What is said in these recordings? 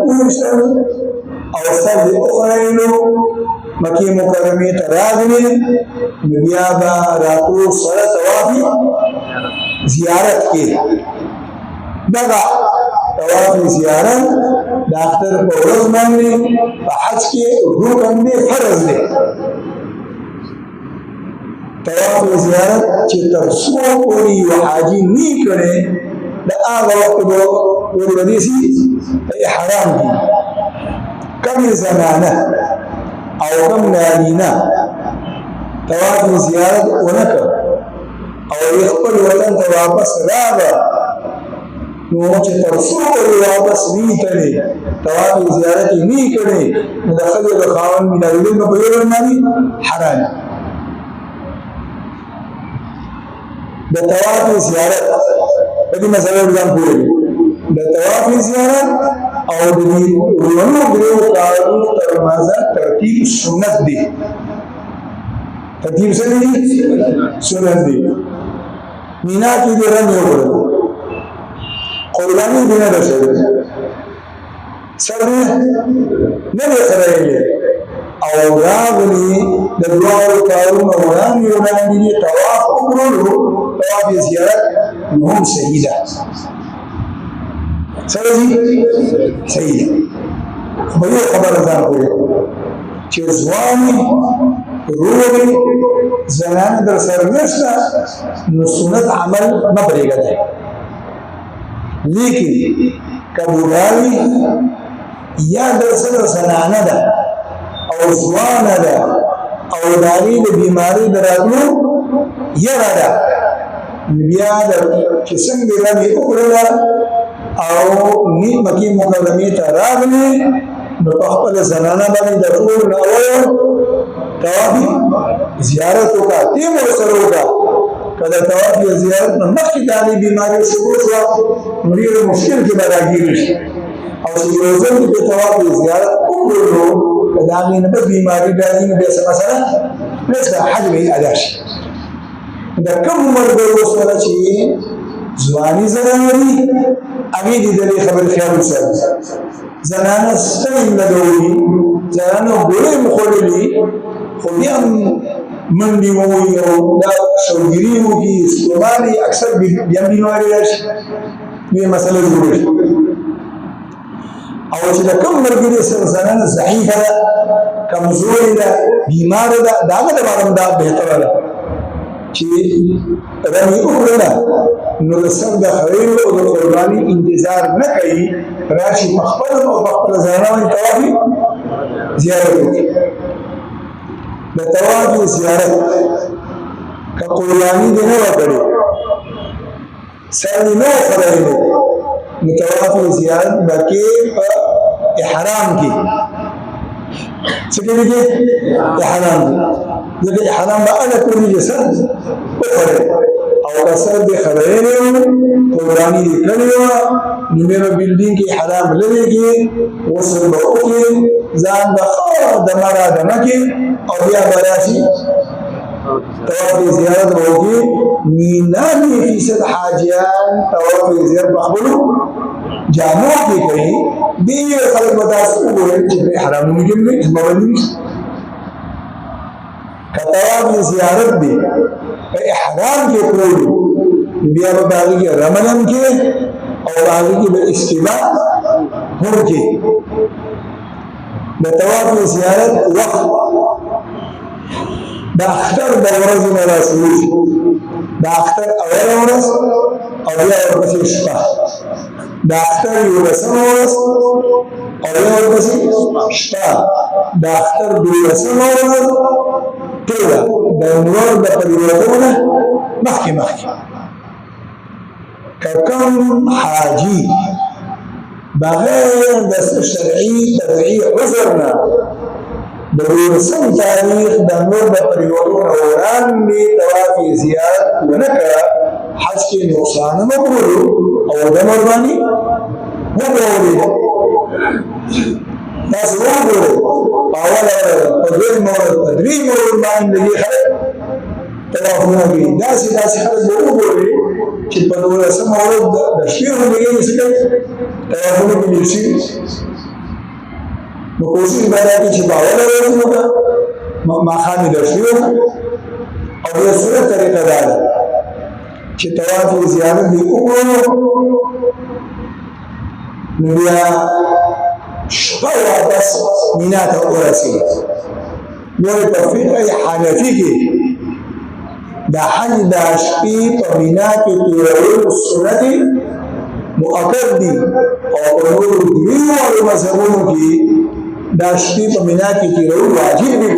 اوشتل او سر دی اخرینو مکی مکرمی تراغلی نبیا با راتو سر توافی زیارت کی دغه طواف زیارت د اختر په ورځ باندې په حج کې رکن دی فرض دی طواف زیارت چې تر څو پورې یو حاجي نه کړي د هغه وخت به ورته شي احرام دي کم زمانه او کم نارینه طواف زیارت ونکړ او خپل وطن ته واپس راغی نو چې تر څو پورې واپس نه کړي طواف زیارت نه کړي نو د خلکو د خاوند میناویل په یو باندې حرام د طواف زیارت په دې مسله ځان پوهیږي د طواف زیارت او د دې ورونو غوړو کارو تر مازه ترتیب سنت دی ترتیب څه دی سنت دی مینا کې دې رنګ وګورئ قربانی دې نه رسېږي سره نه لري او راغلی د دوه کارونو وړاندې طواف وکړو طواف زیارت هم صحیح ده صحیح ده خو یو خبره ځان کوي چې ځواني روغي زنانه در سره نشته نو سنت عمل نه پرېږدي لیکن کبولاوي یا در سره زنانه ده او ځوانه ده او داغي د بیماری دراتلو یره ده بیا د چې څنګه راځي وکړه او نیت مکی مکرمه ته راغلی نو په خپل زنانه باندې د ټول نو طواف زیارت وکړه تیم سره وکړه کله طواف زیارت نو مخکې د بیماری شروع شو نو ډېر مشکل کې راګیږي او چې یو ځل په طواف زیارت وکړو دا غینه په بیماری راځي نو به مثلا مثلا حج به ادا شي دا کوم مرګ سره چې ځواني زنانه امی دې دې خبر خیال وساتئ زنانه ستړي لګوي زنانه ګورې مخولې خو بیا منډي وایي او دا شوګيري وږي استعمالي اکثر بیا بیماری راشي دې مسله جوړه او چې دا کوم مرګ دې زنانه ضعیفه ده کمزوري ده بیمار ده داغه د باندې دا بهتره ده چې رمي وکړه نو د سر د خیر او د قرباني انتظار نه کوي راشي په خپل او په خپل ځانونه طواف زیارت وکړي د طواف زیارت که قرباني دې نه وکړي سر نه خدای نو طواف زیارت بکې په احرام کې څه کې احرام ځکه احرام به اله کوي جسد وکړي او کسر دې خبرې قرباني دې کړې و نیمه بلډینګ کې حرام لګي وسل به وکړي ځان به د مرا د مکه او بیا براشي طواف زیارت وکړي 99% حاجیان طواف زیارت مقبول جامو کې کوي دې خلک متاسف وګورئ چې حرام نه کېږي مبادی طواف زیارت دی په احرام کې کول بیا په باغی کې رمضان کې او باغی کې به استماع هم کې د طواف زیارت وخت د اختر د ورځې نه راځي د اختر اول ورځ او بیا ورپسې شپه د اختر یولسمه ورځ او بیا ورپسې شپه د اختر دولسمه ورځ ټول د نور د پریوتونه مخکې کوم حاجی بغیر د شرعي تبعي عذرنا د ورسم تاریخ د نور د پریوتونه وړاندې طواف زیارت ونکړه حج کې نقصان مقبول او د مرباني وګورئ تاسو وګورئ اوله په دې مورد باندې لګي خلک طوافونه کوي داسې خلک وګورئ چې په دولسم ورځ د شپې ورځې څخه طوافونه کوي نو کوشش به دا کوي چې په اوله ورځ وکړه ماښام یې درشي وکړه او بیا سوره طریقه دا ده چې طواف زیارت دې وکړو نو بیا شپه واپس مینا ته ورسېږي. نور په فقه حنفي کې د حج د شپې په مینا کې تېرول سنت مؤکد دي او په نورو دریو مذهبونو کې دا شپې په مینا کې تېرول واجب دي.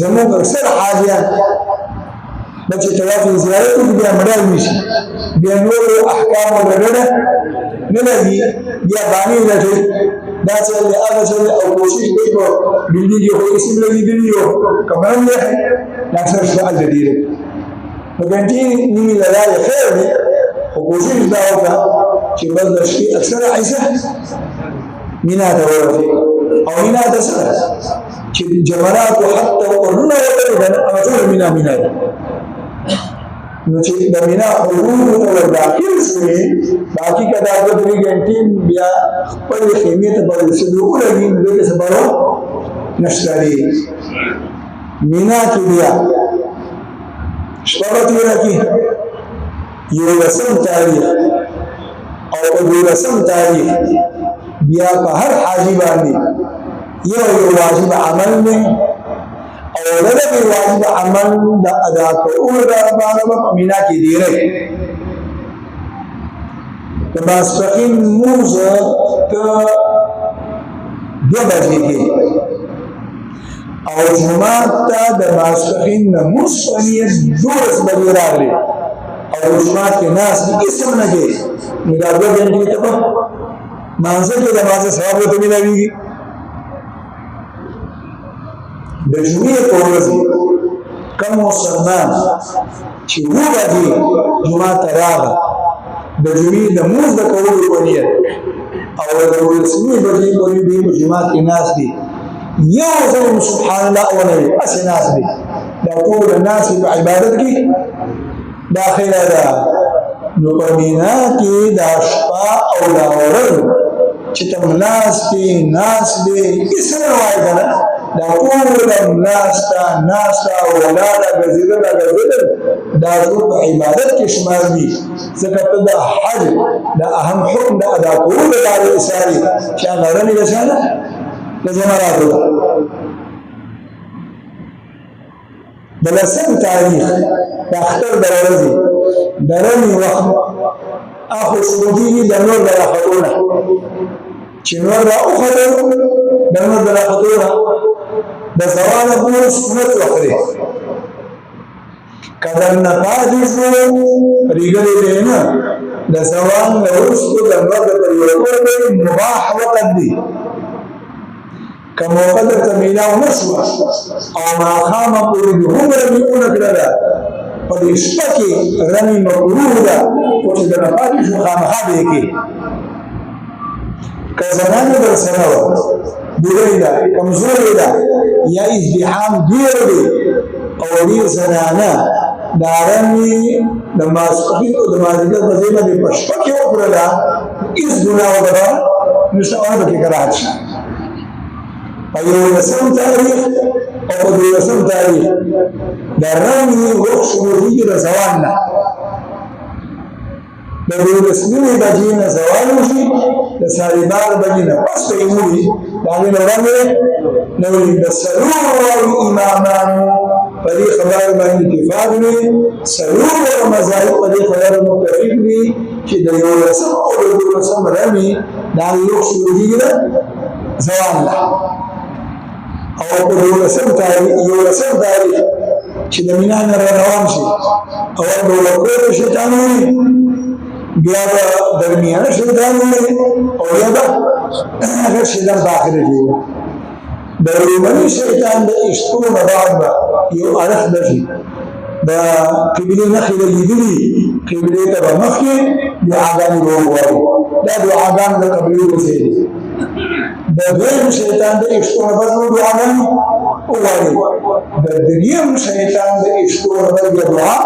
زموږ اکثر حاجیان به چې طواف زیارت وکړي بیا مډال نشي، بیا نورو احکامو ډډه نه لګي، بیا بانې لټوي دا څه دی هغه څه دی او کوشش کوي په بلډینګ کې خو اسم لګېدلي وي کمره هم یخي دا اکثر شپه هلته ډېره په ګنټې نیمې له لارې خیر دی خو کوشش دا وکړه چې بس د شپې اکثره عیسه مینا ته ورسېږي او مینا ته څه ده چې جمراتو حتی ورونه وتلي ده هغه ټول مینا ده. نو چې د مینا حدودو ته ور داخل شوې باقي که دا دوه درې ګنټې بیا خپلې خیمې ته به رسېدو ولګي نو دې کې څه پروا نشته دی. مینا کې بیا شپه به تېره کړي 11 تاریخ او په 12 تاریخ بیا په هر حاجي باندې یو واجب عمل دی او دغه واجب عمل د ادا کولو لپاره په مینا کې ډیره د ماسپخین موز ته 2 بجې کې او جمعه ته د ماسپخین د موز باندې 12 بجې راغلي او جمعه کې ناس هیڅ نه کوي نو دا 2 غنټې ته په مانځه کې د مازه ثواب ته ملایږي. د جمعې په ورځ کوم مسلمان چې 9 بجې جمعه ته راغی د جمعې د مونځ د کولو په نیت او د 12 بجې پورې دوی په جمعه کې ناست دي یو ځل سبحان الله ونوي اسې ناست دي دا ټول ناس په عبادت کې داخله ده. نو په مینا کې دا شپه او دا ورځ چې ته ناست دي هېڅ نه وایي که نه دا ټول ناسته ولاړه ګرځېدل دا ټول په عبادت کې شمار دي ځکه ته د حج د اهم حکم د ادا کولو لپاره ایساري چې هغه رمې د چا ده د جمراتو ده. د 10 تاریخ د اختر د ورځې د رمې وخت اخو شروع کېږي د نور د راختو نه چې نور راوختل د نور د راختو نه د زواله پورې سنت وخت دی که درنه پاتې شو ریږدی دی نه د زوال نه وروسته د نور د پرېوتو پورې مباح وقت دی. که موقع درته میلاو نه شوه او ماښامه پورې دې هم رمې ونه کړله په دې شپه کې رمې مکروه ده خو چې درنه پاتې شو خامخا به یې کړې. که زنانه در سره وه بوډۍ ده کمزورې ده یا ازدحام ډېر دی او ډېر زنانه دا رمې د ماسپښین او د مازدیګر په ځای باندې په شپه کې وکړله هېڅ ګناه ورته نشته او نه پکې کراهت شته. په 11 تاریخ او په 12 تاریخ د رمې وخت شروع کېږي د زوال نه د 12 بجې نه زوال وشي د 12:30 بجې نه پس به یې وړي د هغې نه وړاندې نه وړي. د څلورو امامانو په دې خبره باندې اتفاق دی، څلورو مذاهب په دې خبره متفق دي چې د 11 او د 12 رمې د هغې وخت شروع کېږي د زوال نه او په 11 تاریخ چې د مینا نه روان شي او د ورکوټو شیطان وي بیا به درمیانه شیطان وي او بیا به هغه شیطان په آخره کې وي. د لومړي شیطان د ایستو نه بعد به یو اړخ درشي د قبلې نښې به لیدلي قبلې ته به مخکې دعاګانې به ووایي دا دعاګانې د قبلې وسې دي. د دویم شیطان د ایستو نه بعد نو دعاګانې ووایي د دریم شیطان د ایستو نه بعد بیا دعا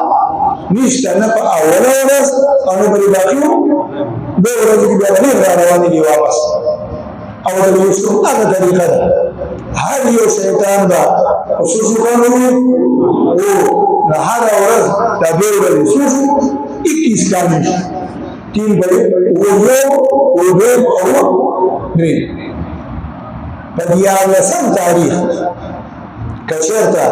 نشته نه په اوله ورځ او نه په باقي 2 ورځې کې بیا ډېر را روانېږي واپس او د یوسف هغه طریقه ده هر یو شیطان به خصوصونه او هر ورځ دا به ورځ 21 کاله 3 بڑے او درې په 14 تاریخ کچرته